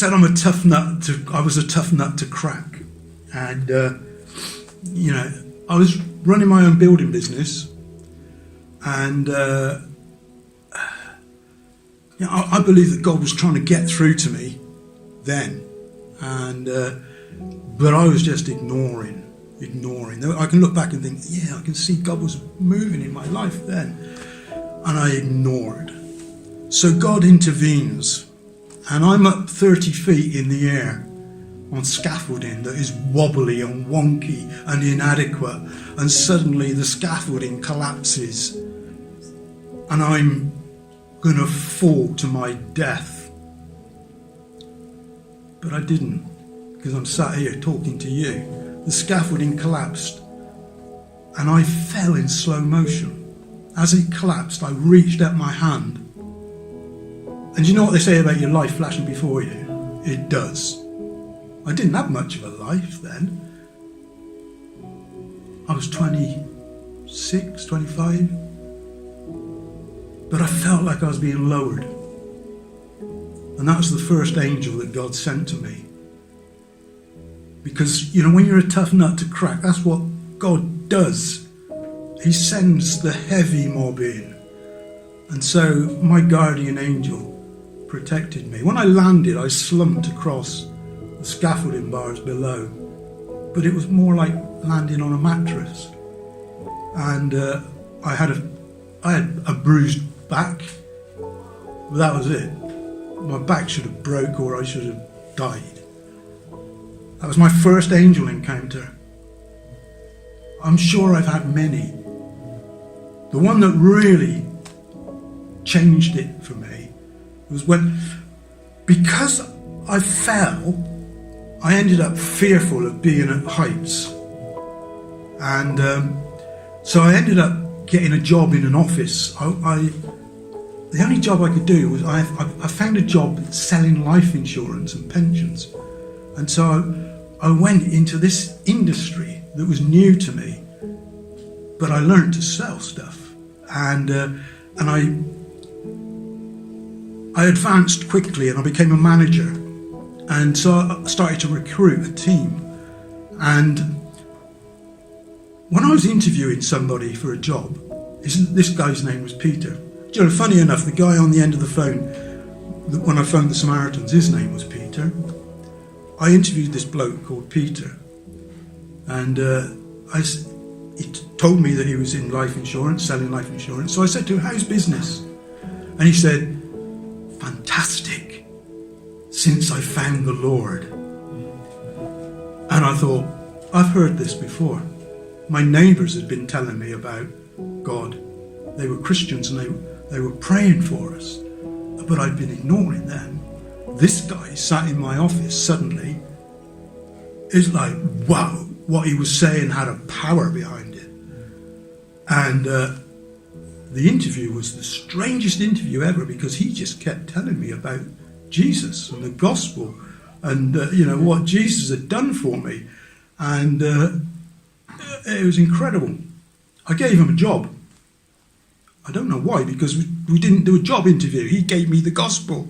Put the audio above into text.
said I was a tough nut to crack. And, I was running my own building business. And, I believe that God was trying to get through to me then. And, but I was just ignoring. I can look back and think, I can see God was moving in my life then. And I ignored. So God intervenes. And I'm up 30 feet in the air on scaffolding that is wobbly and wonky and inadequate. And suddenly the scaffolding collapses. And I'm going to fall to my death. But I didn't, because I'm sat here talking to you. The scaffolding collapsed and I fell in slow motion. As it collapsed, I reached out my hand. And you know what they say about your life flashing before you? It does. I didn't have much of a life then. I was 26, 25. But I felt like I was being lowered. And that was the first angel that God sent to me. Because, when you're a tough nut to crack, that's what God does. He sends the heavy mob in. And so my guardian angel protected me. When I landed, I slumped across the scaffolding bars below. But it was more like landing on a mattress. And I had a bruised back. But that was it. My back should have broke or I should have died. That was my first angel encounter. I'm sure I've had many. The one that really changed it for me was when, because I fell, I ended up fearful of being at heights. And so I ended up getting a job in an office. The only job I could do was I found a job selling life insurance and pensions. And so I went into this industry that was new to me, but I learned to sell stuff. And I advanced quickly and I became a manager. And so I started to recruit a team. And when I was interviewing somebody for a job, this guy's name was Peter. Funny enough, the guy on the end of the phone, when I phoned the Samaritans, his name was Peter. I interviewed this bloke called Peter. And he told me that he was in life insurance, selling life insurance. So I said to him, how's business? And he said, fantastic, since I found the Lord. And I thought, I've heard this before. My neighbours had been telling me about God. They were Christians and they were praying for us. But I'd been ignoring them. This guy sat in my office suddenly. It's like, wow, what he was saying had a power behind it. And the interview was the strangest interview ever because he just kept telling me about Jesus and the gospel and, what Jesus had done for me. And it was incredible. I gave him a job. I don't know why, because we didn't do a job interview. He gave me the gospel.